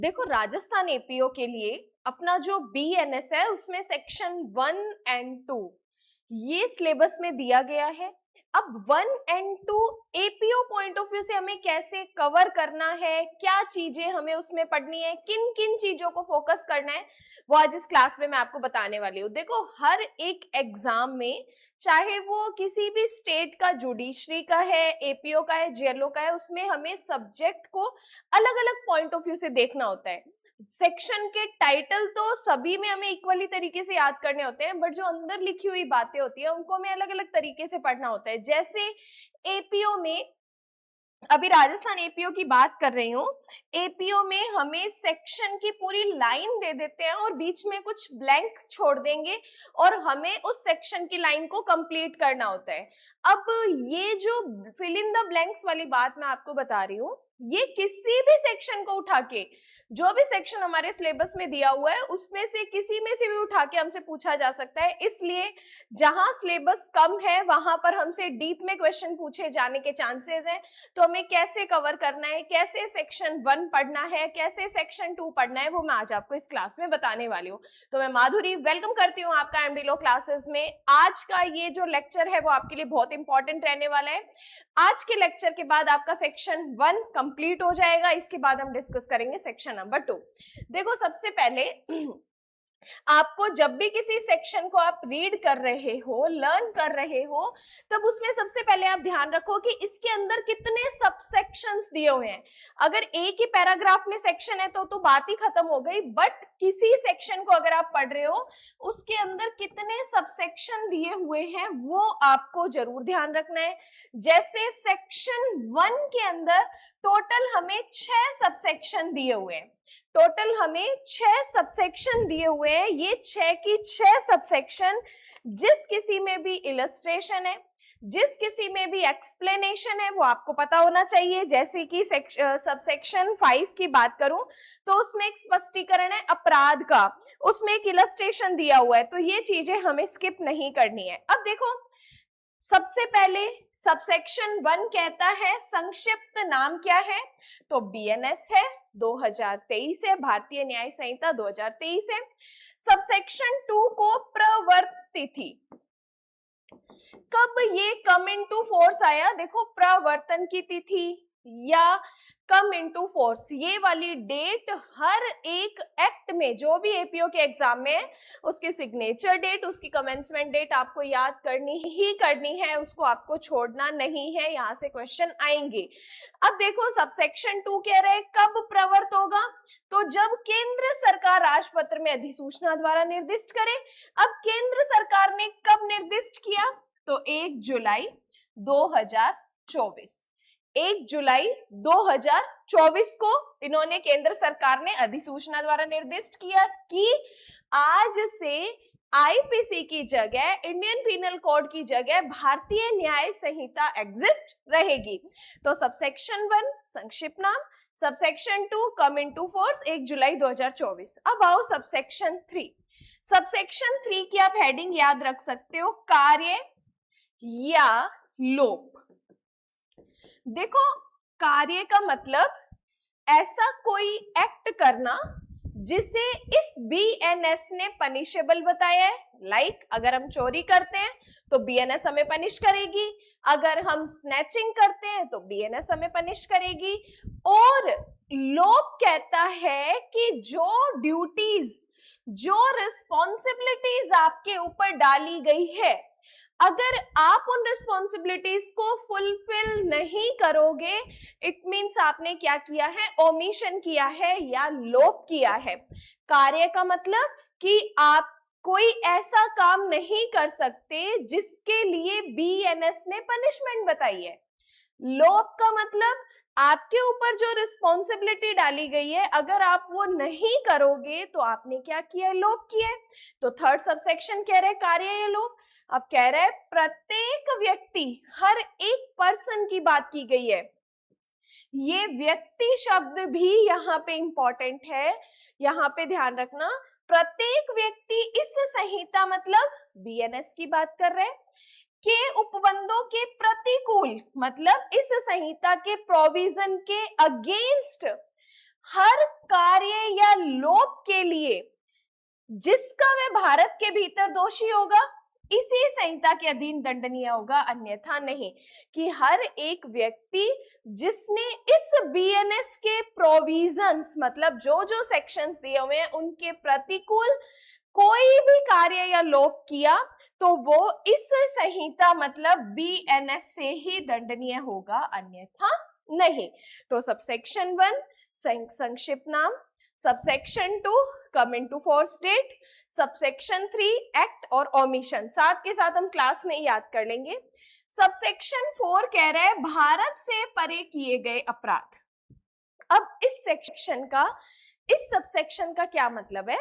देखो, राजस्थान एपीओ के लिए अपना जो बीएनएस है उसमें सेक्शन 1 और 2 ये सिलेबस में दिया गया है। अब 1 और 2 एपीओ पॉइंट ऑफ व्यू से हमें कैसे कवर करना है, क्या चीजें हमें उसमें पढ़नी है, किन किन चीजों को फोकस करना है, वो आज इस क्लास में मैं आपको बताने वाली हूँ। देखो, हर एक एग्जाम में, चाहे वो किसी भी स्टेट का जुडिशरी का है, एपीओ का है, जेएलओ का है, उसमें हमें सब्जेक्ट को अलग अलग पॉइंट ऑफ व्यू से देखना होता है। सेक्शन के टाइटल तो सभी में हमें इक्वली तरीके से याद करने होते हैं, बट जो अंदर लिखी हुई बातें होती है उनको हमें अलग अलग तरीके से पढ़ना होता है। जैसे एपीओ में, अभी राजस्थान एपीओ की बात कर रही हूँ, एपीओ में हमें सेक्शन की पूरी लाइन दे देते हैं और बीच में कुछ ब्लैंक छोड़ देंगे और हमें उस सेक्शन की लाइन को कंप्लीट करना होता है। अब ये जो फिल इन द ब्लैंक्स वाली बात मैं आपको बता रही हूँ, ये किसी भी सेक्शन को उठा के, जो भी सेक्शन हमारे सिलेबस में दिया हुआ है उसमें से किसी में से भी उठा के हमसे पूछा जा सकता है। इसलिए जहां सिलेबस कम है वहां पर हमसे डीप में क्वेश्चन पूछे जाने के चांसेस हैं। तो हमें कैसे कवर करना है, कैसे सेक्शन 1 पढ़ना है, कैसे सेक्शन 2 पढ़ना है, वो मैं आज आपको इस क्लास में बताने वाली हूँ। तो मैं माधुरी वेलकम करती हूँ आपका एमडी लॉ क्लासेस में। आज का ये जो लेक्चर है वो आपके लिए बहुत इंपॉर्टेंट रहने वाला है। आज के लेक्चर के बाद आपका सेक्शन 1 कंप्लीट हो जाएगा, इसके बाद हम डिस्कस करेंगे सेक्शन नंबर 2। देखो, सबसे पहले आपको जब भी किसी सेक्शन को आप रीड कर रहे हो, लर्न कर रहे हो, तब उसमें सबसे पहले आप ध्यान रखो कि इसके अंदर कितने सबसेक्शंस दिए हुए हैं। अगर एक ही पैराग्राफ में सेक्शन है तो बात ही खत्म हो गई, बट किसी सेक्शन को अगर आप पढ़ रहे हो उसके अंदर कितने सबसेक्शन दिए हुए हैं वो आपको जरूर ध्यान रखना है। जैसे सेक्शन 1 के अंदर टोटल हमें 6 सबसेक्शन दिए हुए हैं। टोटल हमें 6 सबसेक्शन दिए हुए हैं। ये 6 की 6 सबसेक्शन, जिस किसी में भी इलस्ट्रेशन है, जिस किसी में भी एक्सप्लेनेशन है, वो आपको पता होना चाहिए। जैसे कि सबसेक्शन 5 की बात करूं तो उसमें एक स्पष्टीकरण है अपराध का, उसमें एक इलस्ट्रेशन दिया हुआ है, तो ये चीजें हमें स्किप नहीं करनी है। अब देखो, सबसे पहले सबसेक्शन 1 कहता है, संक्षिप्त नाम क्या है, तो बीएनएस है, 2023 है, भारतीय न्याय संहिता 2023 है। सबसेक्शन 2 को प्रवर्तित तिथि, कब ये कम इनटू फोर्स आया, देखो प्रवर्तन की तिथि या कम इनटू फोर्स, ये वाली डेट हर एक एक्ट में, जो भी एपीओ के एग्जाम में है, उसकी सिग्नेचर डेट, उसकी कमेंसमेंट डेट आपको याद करनी ही करनी है, उसको आपको छोड़ना नहीं है, यहां से क्वेश्चन आएंगे। अब देखो, सबसेक्शन 2 कह रहे हैं कब प्रवर्त होगा, तो जब केंद्र सरकार राजपत्र में अधिसूचना द्वारा निर्दिष्ट करे। अब केंद्र सरकार ने कब निर्दिष्ट किया, तो 1 जुलाई 2024, 1 जुलाई 2024 को इन्होंने, केंद्र सरकार ने अधिसूचना द्वारा निर्दिष्ट किया कि आज से आईपीसी की जगह, इंडियन पीनल कोड की जगह भारतीय न्याय संहिता एग्जिस्ट रहेगी। तो सबसेक्शन 1 संक्षिप्त नाम, सबसेक्शन 2 कम इनटू फोर्स, 1 जुलाई 2024। अब आओ सबसेक्शन 3। सबसेक्शन 3 की आप हेडिंग याद रख सकते हो, कार्य या लोप। देखो, कार्य का मतलब ऐसा कोई एक्ट करना जिसे इस बीएनएस ने पनिशेबल बताया है। लाइक अगर हम चोरी करते हैं तो बीएनएस हमें पनिश करेगी, अगर हम स्नैचिंग करते हैं तो बीएनएस हमें पनिश करेगी। और लोप कहता है कि जो ड्यूटीज, जो रिस्पॉन्सिबिलिटीज आपके ऊपर डाली गई है, अगर आप उन रिस्पॉन्सिबिलिटीज को फुलफिल नहीं करोगे, इट मीन्स आपने क्या किया है, ओमिशन किया है या लोप किया है। कार्य का मतलब कि आप कोई ऐसा काम नहीं कर सकते जिसके लिए बीएनएस ने पनिशमेंट बताई है। लोप का मतलब आपके ऊपर जो रिस्पॉन्सिबिलिटी डाली गई है, अगर आप वो नहीं करोगे तो आपने क्या किया है, लोप किया है। तो थर्ड सबसेक्शन कह रहे हैं कार्य या लोप। अब कह रहा है प्रत्येक व्यक्ति, हर एक पर्सन की बात की गई है। ये व्यक्ति शब्द भी यहाँ पे इंपॉर्टेंट है, यहाँ पे ध्यान रखना। प्रत्येक व्यक्ति इस संहिता मतलब बीएनएस की बात कर रहे हैं, के उपबंधों के प्रतिकूल, मतलब इस संहिता के प्रोविजन के अगेंस्ट हर कार्य या लोप के लिए जिसका वह भारत के भीतर दोषी होगा इसी संहिता के अधीन दंडनीय होगा, अन्यथा नहीं। कि हर एक व्यक्ति जिसने इस बीएनएस के प्रोविजंस मतलब जो जो सेक्शंस दिए हुए हैं उनके प्रतिकूल कोई भी कार्य या लोप किया तो वो इस संहिता मतलब बीएनएस से ही दंडनीय होगा, अन्यथा नहीं। तो सबसेक्शन 1 संक्षिप्त नाम, subsection 2 come into force date, subsection 3 act और ओमिशन, साथ के साथ हम क्लास में याद कर लेंगे। सबसेक्शन 4 कह रहा है भारत से परे किए गए अपराध। अब इस सबसेक्शन का क्या मतलब है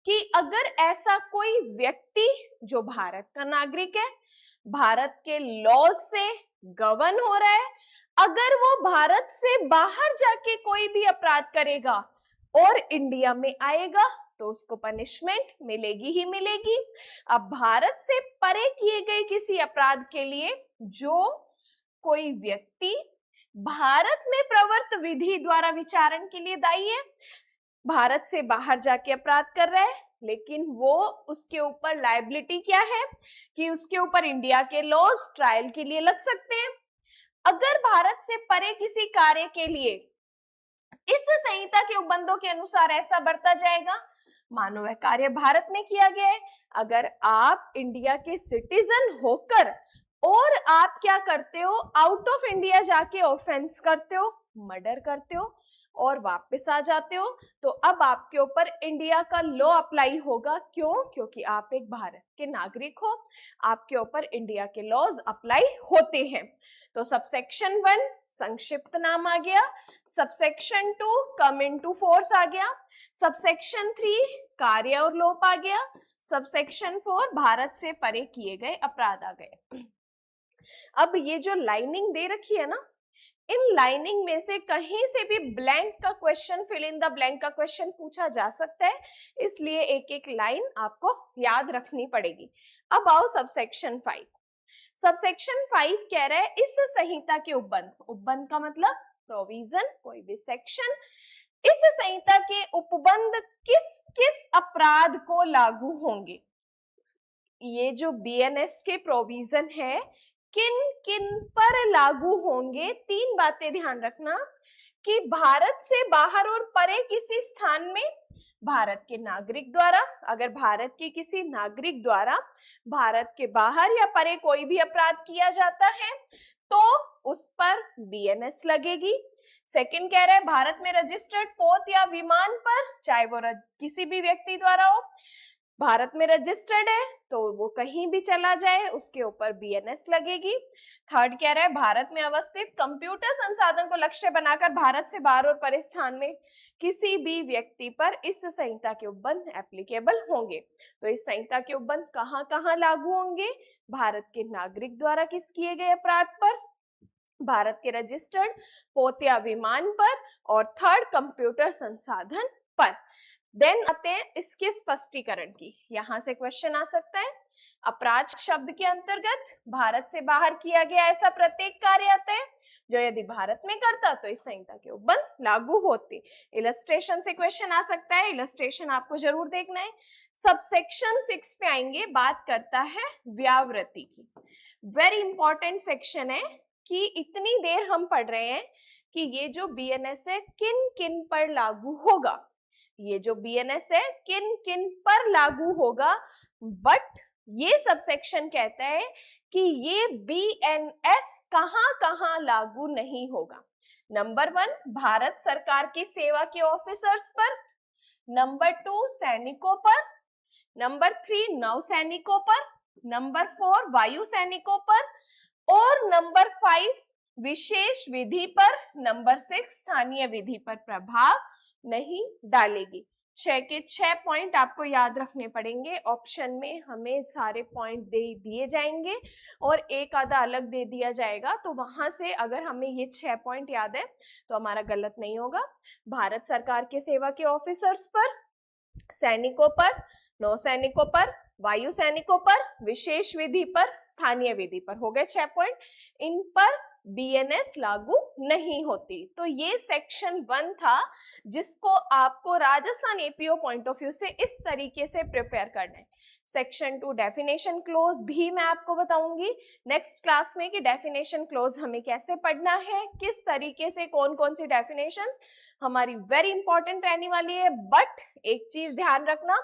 कि अगर ऐसा कोई व्यक्ति जो भारत का नागरिक है, भारत के लॉज से गवर्न हो रहा है, अगर वो भारत से बाहर जाके कोई भी अपराध करेगा और इंडिया में आएगा तो उसको पनिशमेंट मिलेगी ही मिलेगी। अब भारत से परे किए गए किसी अपराध के लिए जो कोई व्यक्ति भारत में प्रवर्त विधि द्वारा विचारण के लिए दायी है, भारत से बाहर जाके अपराध कर रहा है, लेकिन वो उसके ऊपर लायबिलिटी क्या है कि उसके ऊपर इंडिया के लॉज ट्रायल के लिए लग सकते हैं। अगर भारत से परे किसी कार्य के लिए इस संहिता के उपबंधों के अनुसार ऐसा बरता जाएगा, मानो वह कार्य भारत में किया गया है, अगर आप इंडिया के सिटीजन होकर और आप क्या करते हो, आउट ऑफ इंडिया जाके ऑफेंस करते हो, मर्डर करते हो और वापस आ जाते हो, तो अब आपके ऊपर इंडिया का लॉ अप्लाई होगा। क्यों? क्योंकि आप एक भारत के नागरिक हो, आपके ऊपर इंडिया के लॉज अप्लाई होते हैं। तो सबसेक्शन 1 संक्षिप्त नाम आ गया, सबसेक्शन 2 कम इनटू फोर्स आ गया, सबसेक्शन 3 कार्य और लोप आ गया, सबसेक्शन 4 भारत से परे किए गए अपराध आ गए। अब ये जो लाइनिंग दे रखी है ना, इन लाइनिंग में से कहीं से भी ब्लैंक का question, fill in the blank का क्वेश्चन पूछा जा सकता है, इसलिए एक एक लाइन आपको याद रखनी पड़ेगी। अब आओ सबसेक्शन 5। सबसेक्शन 5 कह रहा है इस संहिता के उपबंध का मतलब प्रोविजन, कोई भी सेक्शन, इस संहिता के उपबंध किस किस अपराध को लागू होंगे। ये जो बीएनएस के प्रोविजन है किन किन पर लागू होंगे, 3 बातें ध्यान रखना कि भारत से बाहर और परे किसी स्थान में भारत के नागरिक द्वारा, अगर भारत के किसी नागरिक द्वारा भारत के बाहर या परे कोई भी अपराध किया जाता है तो उस पर बीएनएस लगेगी। सेकंड कह रहा है भारत में रजिस्टर्ड पोत या विमान पर, चाहे वो किसी भी व्यक्ति द्वारा हो, भारत में रजिस्टर्ड है तो वो कहीं भी चला जाए उसके ऊपर बीएनएस लगेगी। थर्ड कह रहा है भारत में अवस्थित कंप्यूटर संसाधन को लक्ष्य बनाकर भारत से बाहर और परे स्थान में किसी भी व्यक्ति पर इस संहिता के उपबंध एप्लीकेबल होंगे। तो इस संहिता के उपबंध कहाँ कहाँ लागू होंगे? भारत के नागरिक द्वारा किस किए गए अपराध पर, भारत के रजिस्टर्ड पोत या विमान पर, और थर्ड कंप्यूटर संसाधन पर। देन आते हैं इसके स्पष्टीकरण की। यहां से क्वेश्चन आ सकता है, अपराध शब्द के अंतर्गत भारत से बाहर किया गया ऐसा प्रत्येक कार्य आता है जो यदि भारत में करता तो इस संहिता के उपबंध लागू होते। इलस्ट्रेशन से क्वेश्चन आ सकता है, इलस्ट्रेशन आपको जरूर देखना है। सबसेक्शन 6 पे आएंगे, बात करता है व्यावृत्ति की। वेरी इंपॉर्टेंट सेक्शन है कि इतनी देर हम पढ़ रहे हैं कि ये जो बीएनएस है किन किन पर लागू होगा, ये जो बीएनएस है किन किन पर लागू होगा, बट ये सबसेक्शन कहता है कि ये बीएनएस कहां कहां लागू नहीं होगा। नंबर 1 भारत सरकार की सेवा के ऑफिसर्स पर, नंबर 2 सैनिकों पर, नंबर 3 नौसैनिकों पर, नंबर 4 वायु सैनिकों पर, और नंबर 5 विशेष विधि पर, नंबर 6 स्थानीय विधि पर प्रभाव नहीं डालेगी। 6 के 6 पॉइंट आपको याद रखने पड़ेंगे। ऑप्शन में हमें सारे पॉइंट दे दिए जाएंगे और एक आधा अलग दे दिया जाएगा, तो वहां से अगर हमें ये 6 पॉइंट याद है तो हमारा गलत नहीं होगा। भारत सरकार के सेवा के ऑफिसर्स पर, सैनिकों पर, नौसैनिकों पर, वायु सैनिकों पर, विशेष विधि पर, स्थानीय विधि पर, हो गए 6 पॉइंट। इन पर बीएनएस लागू नहीं होती। तो ये सेक्शन 1 था जिसको आपको Rajasthan APO point of view से इस तरीके से प्रिपेयर करना है। सेक्शन 2 डेफिनेशन क्लोज भी मैं आपको बताऊंगी नेक्स्ट क्लास में कि डेफिनेशन क्लोज हमें कैसे पढ़ना है, किस तरीके से कौन कौन सी डेफिनेशंस हमारी वेरी इंपॉर्टेंट रहने वाली है। बट एक चीज ध्यान रखना,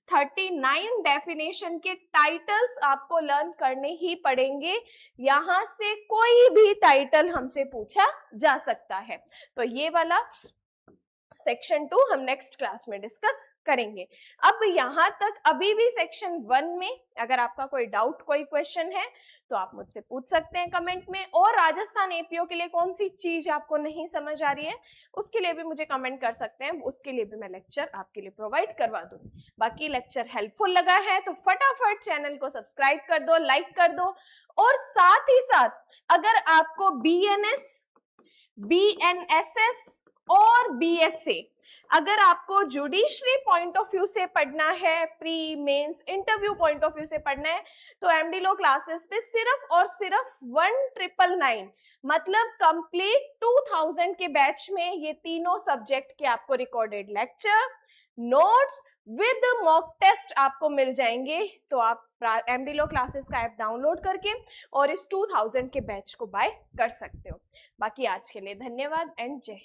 39 डेफिनेशन के टाइटल्स आपको लर्न करने ही पड़ेंगे। यहां से कोई भी टाइटल हमसे पूछा जा सकता है। तो ये वाला सेक्शन 2 हम नेक्स्ट क्लास में डिस्कस करेंगे। अब यहां तक अभी भी सेक्शन 1 में अगर आपका कोई डाउट, कोई क्वेश्चन है तो आप मुझसे पूछ सकते हैं कमेंट में। और राजस्थान एपीओ के लिए कौन सी चीज आपको नहीं समझ आ रही है उसके लिए भी मुझे कमेंट कर सकते हैं, उसके लिए भी मैं लेक्चर आपके लिए प्रोवाइड करवा दूंगी। बाकी लेक्चर हेल्पफुल लगा है तो फटाफट चैनल को सब्सक्राइब कर दो, लाइक कर दो। और साथ ही साथ अगर आपको बीएनएस, बीएनएसएस और बीएसए अगर आपको जुडिशरी पॉइंट ऑफ व्यू से पढ़ना है, pre mains interview point of view से पढ़ना है, तो एमडी लॉ क्लासेस पे सिर्फ और सिर्फ 1999 मतलब कंप्लीट 2000 के बैच में ये तीनों सब्जेक्ट के आपको recorded lecture, notes with mock test आपको मिल जाएंगे। तो आप एमडी लॉ क्लासेस का ऐप डाउनलोड करके और इस 2000 के बैच को बाय कर सकते हो। बाकी आज के लिए धन्यवाद एंड जय हिंद।